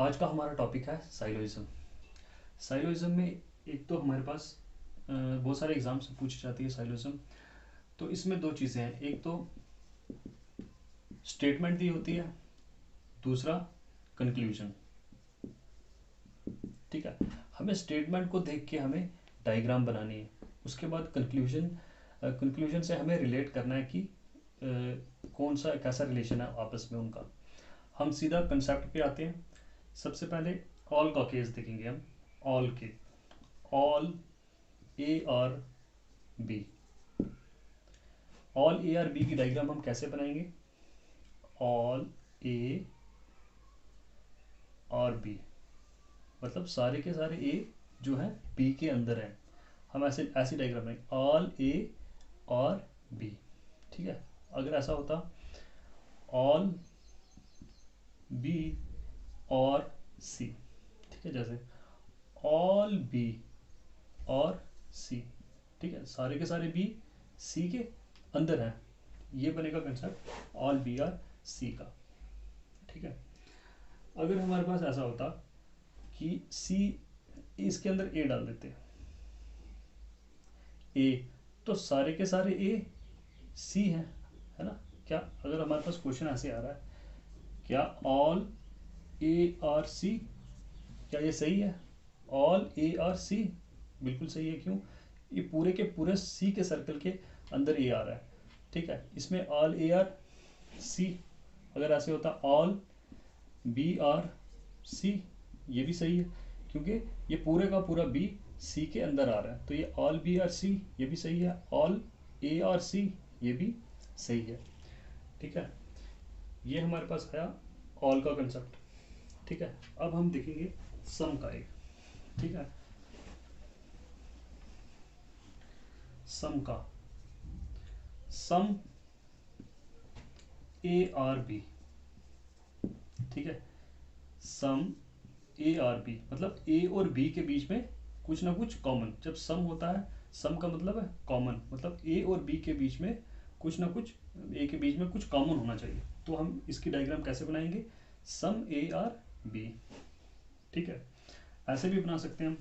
आज का हमारा टॉपिक है साइलोइज्म। साइलोइज्म में एक तो हमारे पास बहुत सारे एग्जाम से पूछी जाती है साइलोइज्म। तो इसमें दो चीज़ें हैं, एक तो स्टेटमेंट दी होती है, दूसरा कंक्लूजन। ठीक है, हमें स्टेटमेंट को देख के हमें डायग्राम बनानी है, उसके बाद कंक्लूजन से हमें रिलेट करना है कि कौन सा कैसा रिलेशन है आपस में उनका। हम सीधा कंसेप्ट पे आते हैं। सबसे पहले ऑल का केस देखेंगे हम। ऑल के ऑल ए और बी, ऑल ए और बी की डायग्राम हम कैसे बनाएंगे? ऑल ए और बी मतलब सारे के सारे ए जो है बी के अंदर है, हम ऐसे ऐसी डायग्राम बनाएंगे, ऑल ए और बी। ठीक है, अगर ऐसा होता ऑल बी और सी, ठीक है, जैसे ऑल बी और सी, ठीक है, सारे के सारे बी सी के अंदर हैं, ये बनेगा कंसेप्ट ऑल बी और सी का। ठीक है, अगर हमारे पास ऐसा होता कि सी, इसके अंदर ए डाल देते ए, तो सारे के सारे ए सी हैं, है ना? क्या अगर हमारे पास क्वेश्चन ऐसे आ रहा है, क्या ऑल ए और सी, क्या ये सही है? ऑल ए और सी बिल्कुल सही है। क्यों? ये पूरे के पूरे सी के सर्कल के अंदर ए आ रहा है। ठीक है, इसमें ऑल ए आर सी, अगर ऐसे होता ऑल बी आर सी, ये भी सही है क्योंकि ये पूरे का पूरा बी सी के अंदर आ रहा है, तो ये ऑल बी आर सी ये भी सही है, ऑल ए आर सी ये भी सही है। ठीक है, ये हमारे पास आया ऑल का कंसेप्ट। ठीक है, अब हम देखेंगे सम का एक। ठीक है, सम का, सम ए आर बी। ठीक है, सम ए आर बी मतलब ए और बी के बीच में कुछ ना कुछ कॉमन। जब सम होता है, सम का मतलब है कॉमन, मतलब ए और बी के बीच में कुछ ना कुछ, ए के बीच में कुछ कॉमन होना चाहिए। तो हम इसकी डायग्राम कैसे बनाएंगे? सम ए आर बी। ठीक है, ऐसे भी बना सकते हैं हम,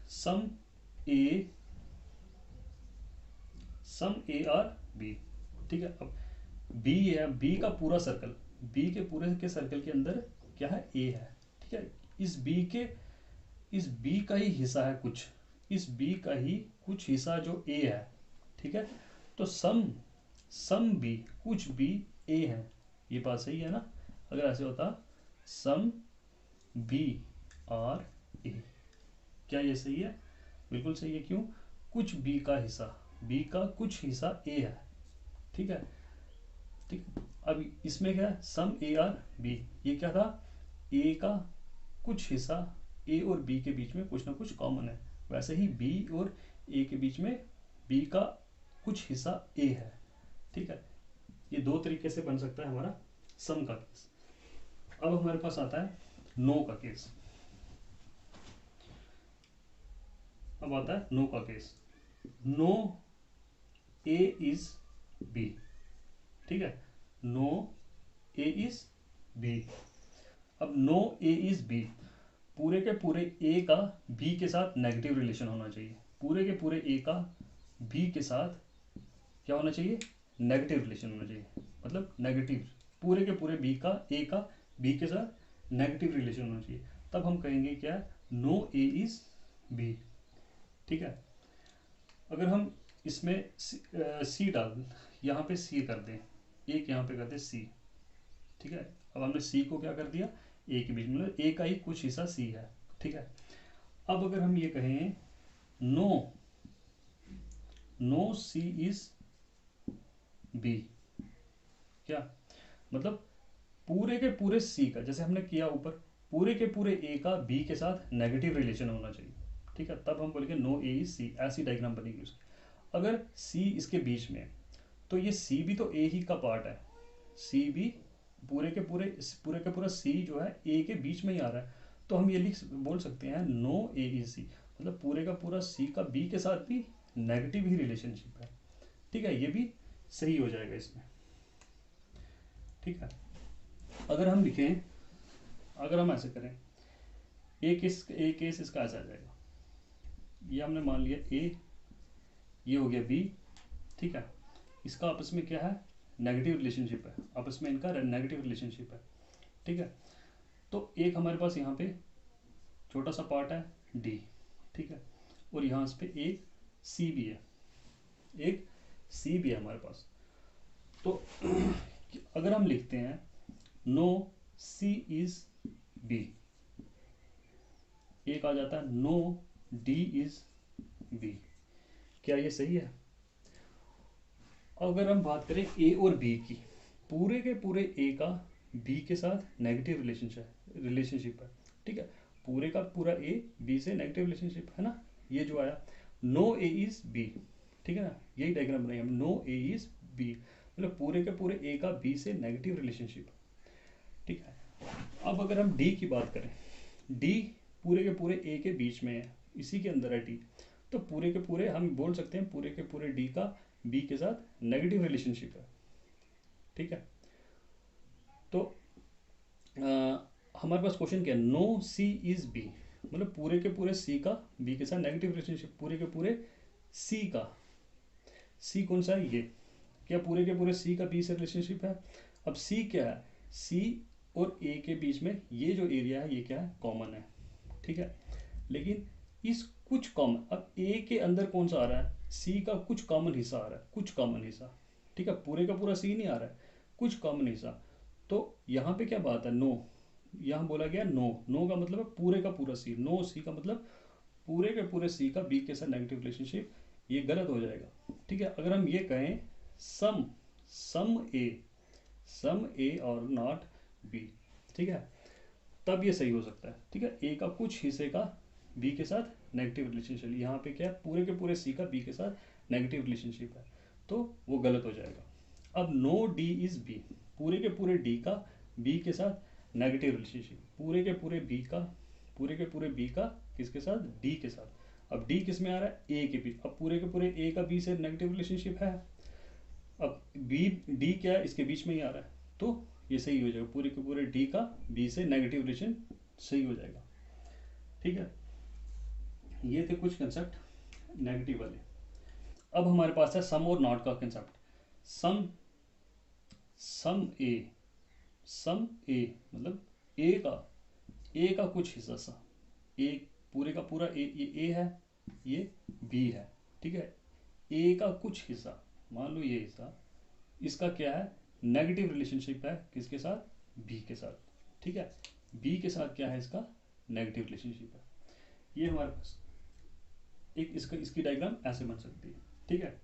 सम ए आर बी। ठीक है, अब बी है, बी का पूरा सर्कल, बी के पूरे के सर्कल के अंदर क्या है? ए है। ठीक है, इस बी का ही हिस्सा है कुछ, इस बी का ही कुछ हिस्सा जो ए है। ठीक है, तो सम सम बी कुछ बी ए है, ये बात सही है ना? अगर ऐसे होता सम बी आर ए, क्या ये सही है? बिल्कुल सही है। क्यों? कुछ बी का हिस्सा, बी का कुछ हिस्सा ए है। ठीक है, ठीक। अब इसमें क्या है? सम ए आर बी, ये क्या था? ए का कुछ हिस्सा, ए और बी के बीच में कुछ ना कुछ कॉमन है। वैसे ही बी और ए के बीच में बी का कुछ हिस्सा ए है। ठीक है, ये दो तरीके से बन सकता है हमारा सम का केस। अब हमारे पास आता है नो का केस। अब आता है नो का case. No A is B. ठीक है, नो ए इज बी। अब नो ए इज बी, पूरे के पूरे ए का बी के साथ नेगेटिव रिलेशन होना चाहिए। पूरे के पूरे ए का बी के साथ क्या होना चाहिए? नेगेटिव रिलेशन होना चाहिए, मतलब नेगेटिव, पूरे के पूरे बी का ए का बी के साथ नेगेटिव रिलेशन होना चाहिए। तब हम कहेंगे क्या? No A is B. ठीक है, अगर हम इसमें सी डाल, यहाँ पे सी कर दें, एक यहाँ पे कर दें सी। ठीक है, अब हमने सी को क्या कर दिया? ए के बीच में, मतलब ए का ही कुछ हिस्सा सी है। ठीक है, अब अगर हम ये कहें no no C is B, क्या मतलब? पूरे के पूरे सी का, जैसे हमने किया ऊपर, पूरे के पूरे ए का बी के साथ नेगेटिव रिलेशन होना चाहिए। ठीक है, तब हम बोलेंगे नो ए इज सी, ऐसी डायग्राम बनेगी उसकी। अगर सी इसके बीच में, तो ये सी भी तो ए ही का पार्ट है, सी भी पूरे के पूरा सी जो है ए के बीच में ही आ रहा है। तो हम ये बोल सकते हैं नो ए इज सी, मतलब पूरे का पूरा सी का बी के साथ भी नेगेटिव ही रिलेशनशिप है। ठीक है, ये भी सही हो जाएगा इसमें। ठीक है, अगर हम लिखें, अगर हम ऐसे करें, एक केस इसका ऐसा आ जाएगा, ये हमने मान लिया ए, ये हो गया बी, ठीक है, इसका आपस में क्या है, नेगेटिव रिलेशनशिप है, आपस में इनका नेगेटिव रिलेशनशिप है, ठीक है। तो एक हमारे पास यहाँ पे छोटा सा पार्ट है डी, ठीक है, और यहाँ पे एक सी भी है, एक सी भी है हमारे पास। तो अगर हम लिखते हैं नो सी इज बी, एक आ जाता है नो डी इज बी, क्या ये सही है? अगर हम बात करें ए और बी की, पूरे के पूरे ए का बी के साथ नेगेटिव रिलेशनशिप है, ठीक है, पूरे का पूरा ए बी से नेगेटिव रिलेशनशिप है ना, ये जो आया नो ए इज बी, ठीक है ना, यही डायग्राम बनाई हम, नो ए इज बी, मतलब पूरे के पूरे ए का बी से नेगेटिव रिलेशनशिप, ठीक है। अब अगर हम डी की बात करें, डी पूरे के पूरे ए के बीच में है, इसी के अंदर है डी, तो पूरे के पूरे हम बोल सकते हैं पूरे के पूरे डी का बी के साथ नेगेटिव रिलेशनशिप है, ठीक है। तो हमारे पास क्वेश्चन क्या है, नो सी इज बी, मतलब पूरे के पूरे सी का बी के साथ नेगेटिव रिलेशनशिप, पूरे के पूरे सी का, सी कौन सा है ये, क्या पूरे के पूरे सी का बी से रिलेशनशिप है? अब सी क्या है, सी और ए के बीच में ये जो एरिया है ये क्या है, कॉमन है, ठीक है, लेकिन इस कुछ कॉमन, अब ए के अंदर कौन सा आ रहा है, सी का कुछ कॉमन हिस्सा आ रहा है, कुछ कॉमन हिस्सा, ठीक है, पूरे का पूरा सी नहीं आ रहा है, कुछ कॉमन हिस्सा। तो यहाँ पे क्या बात है, नो, यहाँ बोला गया नो, नो का मतलब है पूरे का पूरा सी, नो सी का मतलब पूरे के पूरे सी का बी के साथ नेगेटिव रिलेशनशिप, ये गलत हो जाएगा, ठीक है। अगर हम ये कहें सम सम ए और नॉट बी, ठीक है, तब ये सही हो सकता है, ठीक है, ए का कुछ हिस्से का बी के साथ नेगेटिव रिलेशनशिप, यहाँ पे क्या है, पूरे के पूरे सी का बी के साथ नेगेटिव रिलेशनशिप है, तो वो गलत हो जाएगा। अब नो डी इज बी, पूरे के पूरे डी का बी के साथ नेगेटिव रिलेशनशिप, पूरे के पूरे बी का, पूरे के पूरे बी का किसके साथ, डी के साथ। अब डी किस में आ रहा है, ए के बी, अब पूरे के पूरे ए का बी से नेगेटिव रिलेशनशिप है, अब बी डी क्या है, इसके बीच में ही आ रहा है, तो ये सही हो जाएगा, पूरे के पूरे डी का बी से नेगेटिव रिलेशन सही हो जाएगा, ठीक है। ये थे कुछ कंसेप्ट नेगेटिव वाले। अब हमारे पास है सम और नॉट का कंसेप्ट। सम सम ए मतलब ए का कुछ हिस्सा सा, ए पूरे का पूरा ए है, ये बी है, ठीक है, ए का कुछ हिस्सा, मान लो ये हिस्सा, इसका क्या है, नेगेटिव रिलेशनशिप है किसके साथ, बी के साथ, ठीक है, बी के साथ क्या है, इसका नेगेटिव रिलेशनशिप है। ये हमारे पास एक इसका इसकी डायग्राम ऐसे बन सकती है, ठीक है।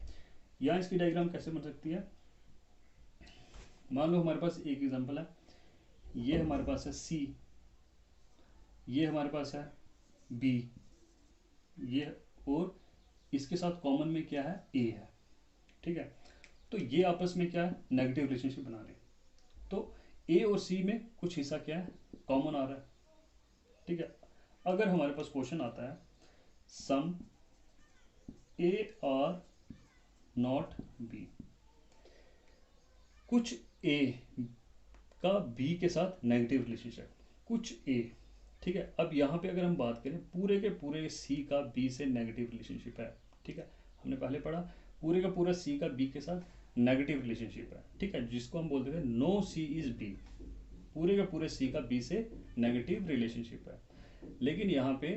यहाँ इसकी डायग्राम कैसे बन सकती है, मान लो हमारे पास एक एग्जांपल है, ये हमारे पास है सी, ये हमारे पास है बी, ये, और इसके साथ कॉमन में क्या है, ए है, ठीक है। तो ये आपस में क्या है, नेगेटिव रिलेशनशिप बना रहे हैं, तो ए और सी में कुछ हिस्सा क्या है, कॉमन आ रहा है, ठीक है। अगर हमारे पास क्वेश्चन आता है सम ए और नॉट बी, कुछ ए का बी के साथ नेगेटिव रिलेशनशिप, कुछ ए, ठीक है। अब यहाँ पे अगर हम बात करें पूरे के पूरे सी का बी से नेगेटिव रिलेशनशिप है, ठीक है, हमने पहले पढ़ा पूरे का पूरा सी का बी के साथ नेगेटिव रिलेशनशिप है, ठीक है, जिसको हम बोलते थे नो सी इज बी, पूरे के पूरे सी का बी से नेगेटिव रिलेशनशिप है। लेकिन यहाँ पे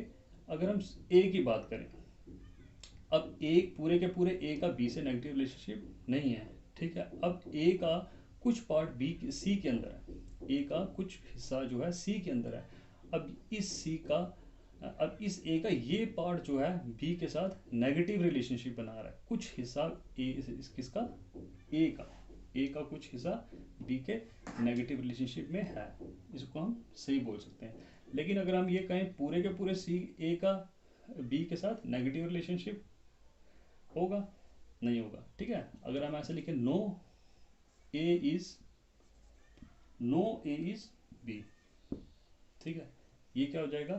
अगर हम ए की बात करें, अब ए पूरे के पूरे ए का बी से नेगेटिव रिलेशनशिप नहीं है, ठीक है, अब ए का कुछ पार्ट बी सी के अंदर है, ए का कुछ हिस्सा जो है सी के अंदर है, अब इस सी का, अब इस ए का ये पार्ट जो है बी के साथ नेगेटिव रिलेशनशिप बना रहा है, कुछ हिस्सा ए किसका, ए का कुछ हिस्सा बी के नेगेटिव रिलेशनशिप में है, इसको हम सही बोल सकते हैं। लेकिन अगर हम ये कहें पूरे के पूरे सी ए का बी के साथ नेगेटिव रिलेशनशिप होगा, नहीं होगा, ठीक है। अगर हम ऐसे लिखें नो ए इज बी, ठीक है, ये क्या हो जाएगा,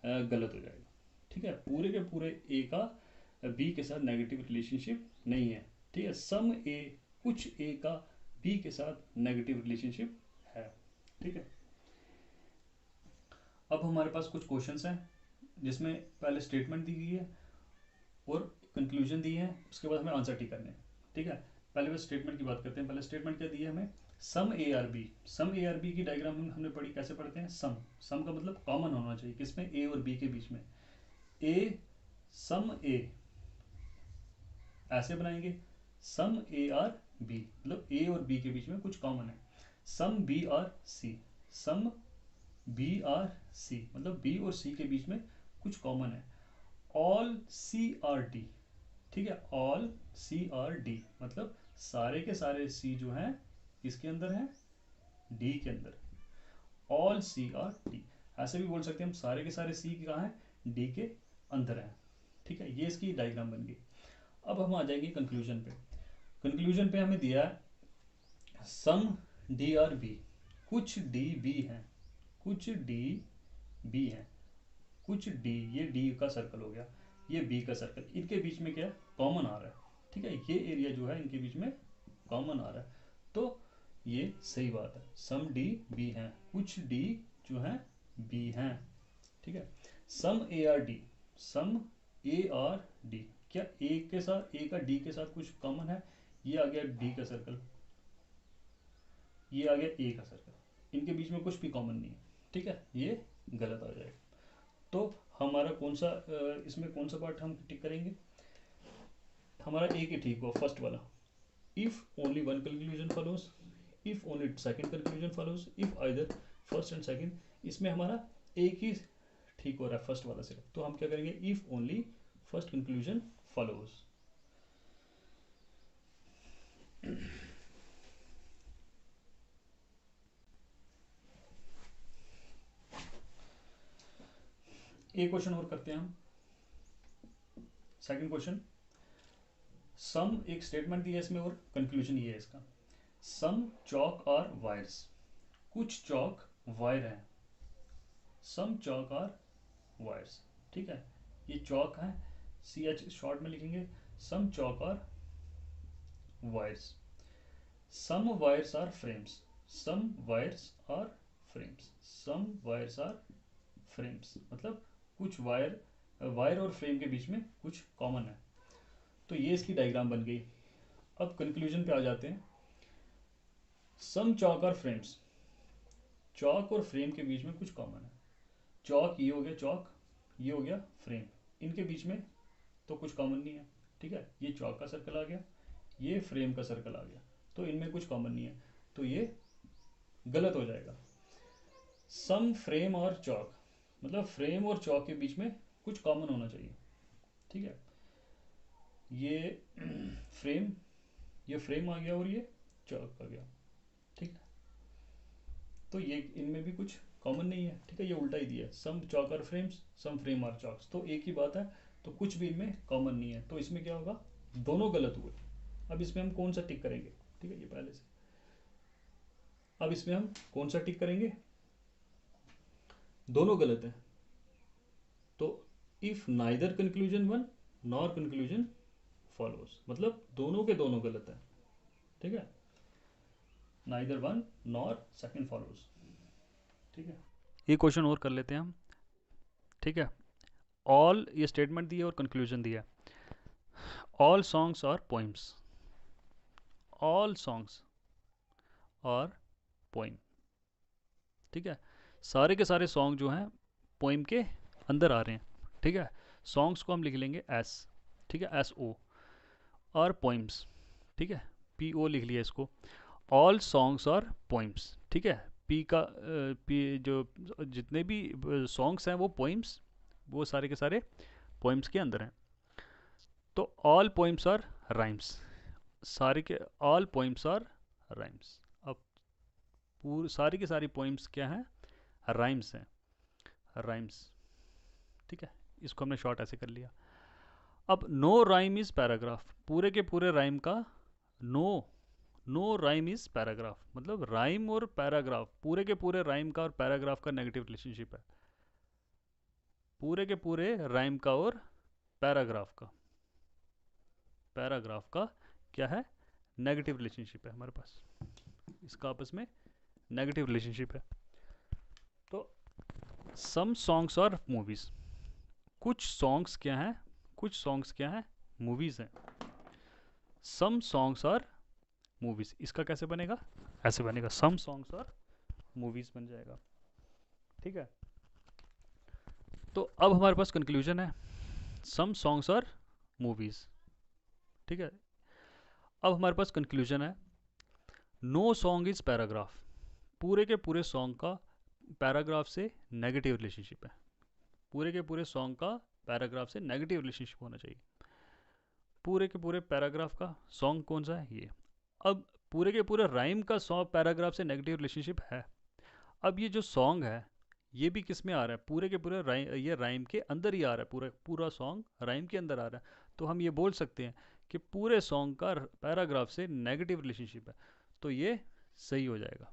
गलत हो जाएगा, ठीक है, पूरे के पूरे ए का बी के साथ नेगेटिव रिलेशनशिप नहीं है, ठीक है, सम ए कुछ ए का बी के साथ नेगेटिव रिलेशनशिप है, ठीक है। अब हमारे पास कुछ क्वेश्चंस हैं जिसमें पहले स्टेटमेंट दी गई है और कंक्लूजन दी है, उसके बाद हमें आंसर टी करने हैं। ठीक है, पहले बस स्टेटमेंट की बात करते हैं। पहले स्टेटमेंट क्या दी है हमें, sum A R B. Sum A R B की डायग्राम हमने पढ़ी, कैसे पढ़ते हैं, सम। सम का मतलब कॉमन होना चाहिए किसमें, ए और बी के बीच में। ए सम ए ऐसे बनाएंगे, सम ए आर बी मतलब ए और बी के बीच में कुछ कॉमन है। Some B are C, some B are C मतलब बी और सी के बीच में कुछ कॉमन है। ऑल सी आर डी, ठीक है, ऑल सी आर डी मतलब सारे के सारे सी जो हैं किसके अंदर हैं, डी के अंदर। ऑल सी आर डी, ऐसे भी बोल सकते हैं हम, सारे के सारे सी कहाँ हैं, डी के अंदर हैं। ठीक है, ये इसकी डायग्राम बन गई। अब हम आ जाएंगे कंक्लूजन पे। कंक्लूजन पे हमें दिया है सम डी आर बी, कुछ डी बी हैं, कुछ डी बी हैं, कुछ डी, ये डी का सर्कल हो गया, ये बी का सर्कल, इनके बीच में क्या कॉमन आ रहा है। ठीक है, ये एरिया जो है इनके बीच में कॉमन आ रहा है, तो ये सही बात है, सम डी बी हैं, कुछ डी जो हैं बी हैं। ठीक है, sum A R D, sum A R D, क्या ए के साथ, ए का डी के साथ कुछ कॉमन है, ये आ गया डी का सर्कल, ये आ गया ए का सर्कल, इनके बीच में कुछ भी कॉमन नहीं है। ठीक है, ये गलत आ जाएगा। तो हमारा कौन सा इसमें कौन सा पार्ट हम टिक करेंगे, हमारा एक ही ठीक हुआ, फर्स्ट वाला। If only one conclusion follows, if only second conclusion follows, if either first and second, इसमें हमारा एक ही ठीक हो रहा है फर्स्ट वाला से। तो हम क्या करेंगे, if only first conclusion follows. एक क्वेश्चन और करते हैं हम, सेकंड क्वेश्चन। सम एक स्टेटमेंट दिया है इसमें और कंक्लूजन ये है इसका, सम चौक और वायर्स, कुछ चौक वायर हैं, सम चौक और वायर्स। ठीक है, ये चौक है, सी एच शॉर्ट में लिखेंगे, सम चौक और wires. Some wires are frames, some wires are frames, some wires are frames मतलब कुछ वायर, वायर और फ्रेम के बीच में कुछ कॉमन है। तो ये इसकी डायग्राम बन गई। अब कंक्लूजन पे आ जाते हैं। सम चौक और फ्रेम्स, चौक और फ्रेम के बीच में कुछ कॉमन है। चौक ये हो गया चौक, ये हो गया फ्रेम, इनके बीच में तो कुछ कॉमन नहीं है। ठीक है, ये चौक का सर्कल आ गया, ये फ्रेम का सर्कल आ गया, तो इनमें कुछ कॉमन नहीं है, तो ये गलत हो जाएगा। सम फ्रेम और चौक मतलब फ्रेम और चौक के बीच में कुछ कॉमन होना चाहिए। ठीक है, ये फ्रेम, ये फ्रेम आ गया और ये चौक आ गया। ठीक है, तो ये इनमें भी कुछ कॉमन नहीं है। ठीक है, ये उल्टा ही दिया है, सम चौक और फ्रेम्स, सम फ्रेम और चौक्स, तो एक ही बात है, तो कुछ भी इनमें कॉमन नहीं है, तो इसमें क्या होगा, दोनों गलत हुए। अब इसमें हम कौन सा टिक करेंगे, ठीक है, ये पहले से, अब इसमें हम कौन सा टिक करेंगे, दोनों गलत है, तो if neither conclusion one nor conclusion follows मतलब दोनों के दोनों गलत है। ठीक है, neither one nor second follows. ठीक है, ये क्वेश्चन और कर लेते हैं हम। ठीक है, ऑल, ये स्टेटमेंट दी है और कंक्लूजन दिया है। All songs are poems, all songs are poem. ठीक है, सारे के सारे सॉन्ग जो हैं पोइम के अंदर आ रहे हैं। ठीक है, सॉन्ग्स को हम लिख लेंगे एस, ठीक है, एस ओ, और पोइम्स, ठीक है, पी ओ लिख लिया इसको। ऑल सॉन्ग्स आर पोइम्स, ठीक है, पी का पी जो जितने भी सॉन्ग्स हैं वो पोइम्स, वो सारे के सारे पोइम्स के अंदर हैं। तो ऑल पोइम्स आर राइम्स, सारे के ऑल पोइम्स आर राइम्स। अब पूरी सारी की सारी पोइम्स क्या हैं, राइम्स हैं, राइम्स। ठीक है, इसको हमने शॉर्ट ऐसे कर लिया। अब नो राइम इज पैराग्राफ, पूरे के पूरे राइम का no, no rhyme is paragraph मतलब राइम और पैराग्राफ, पूरे के पूरे राइम का और पैराग्राफ का नेगेटिव रिलेशनशिप है, पूरे के पूरे राइम का और पैराग्राफ का, पैराग्राफ का क्या है, नेगेटिव रिलेशनशिप है हमारे पास, इसका आपस में नेगेटिव रिलेशनशिप है। तो सम सॉन्ग्स और मूवीज, कुछ सॉन्ग्स क्या हैं, कुछ सॉन्ग्स क्या हैं, मूवीज हैं। सम सॉन्ग्स और मूवीज, इसका कैसे बनेगा, ऐसे बनेगा, सम सॉन्ग्स और मूवीज बन जाएगा। ठीक है, तो अब हमारे पास कंक्लूजन है सम सॉन्ग्स और मूवीज। ठीक है, अब हमारे पास कंक्लूजन है नो सॉन्ग इज पैराग्राफ, पूरे के पूरे सॉन्ग का पैराग्राफ से नेगेटिव रिलेशनशिप है, पूरे के पूरे सॉन्ग का पैराग्राफ से नेगेटिव रिलेशनशिप होना चाहिए। पूरे के पूरे पैराग्राफ का सॉन्ग कौन सा है, ये। अब पूरे के पूरे राइम का सॉन्ग पैराग्राफ से नेगेटिव रिलेशनशिप है। अब ये जो सॉन्ग है ये भी किस में आ रहा है, पूरे के पूरे राइम, ये राइम के अंदर ही आ रहा है, पूरा पूरा सॉन्ग राइम के अंदर आ रहा है। तो हम ये बोल सकते हैं कि पूरे सॉन्ग का पैराग्राफ से नेगेटिव रिलेशनशिप है, तो ये सही हो जाएगा।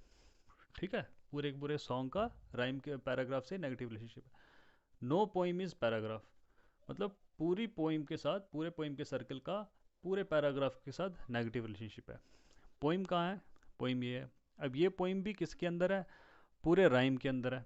ठीक है, पूरे के पूरे सॉन्ग का राइम के पैराग्राफ से नेगेटिव रिलेशनशिप है। नो पोइम इज पैराग्राफ, मतलब पूरी पोइम के साथ, पूरे पोइम के सर्कल का पूरे पैराग्राफ के साथ नेगेटिव रिलेशनशिप है। पोइम कहाँ है, पोइम ये है। अब ये पोइम भी किसके अंदर है, पूरे राइम के अंदर है।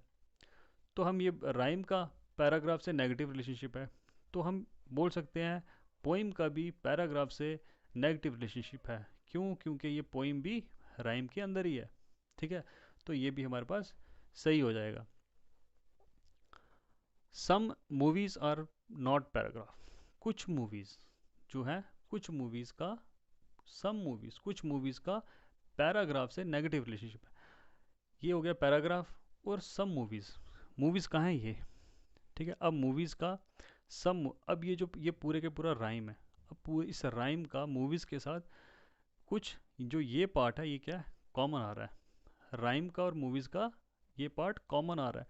तो हम ये राइम का पैराग्राफ से नेगेटिव रिलेशनशिप है, तो हम बोल सकते हैं पोइम का भी पैराग्राफ से नेगेटिव रिलेशनशिप है। क्यों, क्योंकि ये पोइम भी राइम के अंदर ही है। ठीक है, तो ये भी हमारे पास सही हो जाएगा। Some movies are not paragraph, कुछ मूवीज जो है, कुछ मूवीज का, सम मूवीज, कुछ मूवीज का पैराग्राफ से नेगेटिव रिलेशनशिप है। ये हो गया पैराग्राफ। और सम मूवीज, मूवीज कहाँ है ये। ठीक है, अब मूवीज का सम, अब ये जो ये पूरे के पूरा राइम है, अब पूरे इस राइम का मूवीज के साथ कुछ जो ये पार्ट है ये क्या है, कॉमन आ रहा है। राइम का और मूवीज का ये पार्ट कॉमन आ रहा है,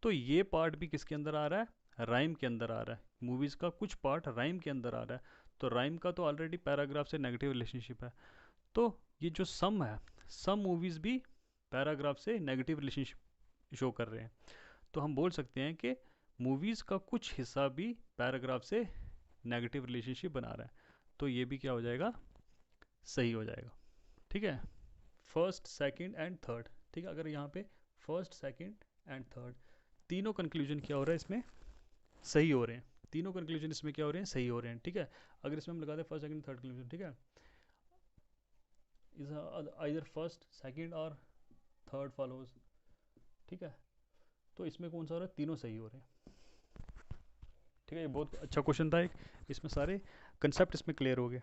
तो ये पार्ट भी किसके अंदर आ रहा है, राइम के अंदर आ रहा है। मूवीज का कुछ पार्ट राइम के अंदर आ रहा है, तो राइम का तो ऑलरेडी पैराग्राफ से नेगेटिव रिलेशनशिप है। तो ये जो सम है, सम मूवीज भी पैराग्राफ से नेगेटिव रिलेशनशिप शो कर रहे हैं। तो हम बोल सकते हैं कि मूवीज़ का कुछ हिस्सा भी पैराग्राफ से नेगेटिव रिलेशनशिप बना रहा है, तो ये भी क्या हो जाएगा, सही हो जाएगा। ठीक है, फर्स्ट, सेकंड एंड थर्ड। ठीक है, अगर यहाँ पे फर्स्ट, सेकंड एंड थर्ड तीनों कंक्लूजन क्या हो रहा है इसमें, सही हो रहे हैं। तीनों कंक्लूजन इसमें क्या हो रहे हैं, सही हो रहे हैं। ठीक है, अगर इसमें हम लगाते हैं फर्स्ट, सेकंड, थर्ड कंक्लूजन, ठीक है, इज आइदर फर्स्ट, सेकंड और थर्ड फॉलोज। ठीक है, तो इसमें कौन सा हो रहा है, तीनों सही हो रहे हैं। ठीक है, ये बहुत अच्छा क्वेश्चन था एक, इसमें सारे कंसेप्ट इसमें क्लियर हो गए।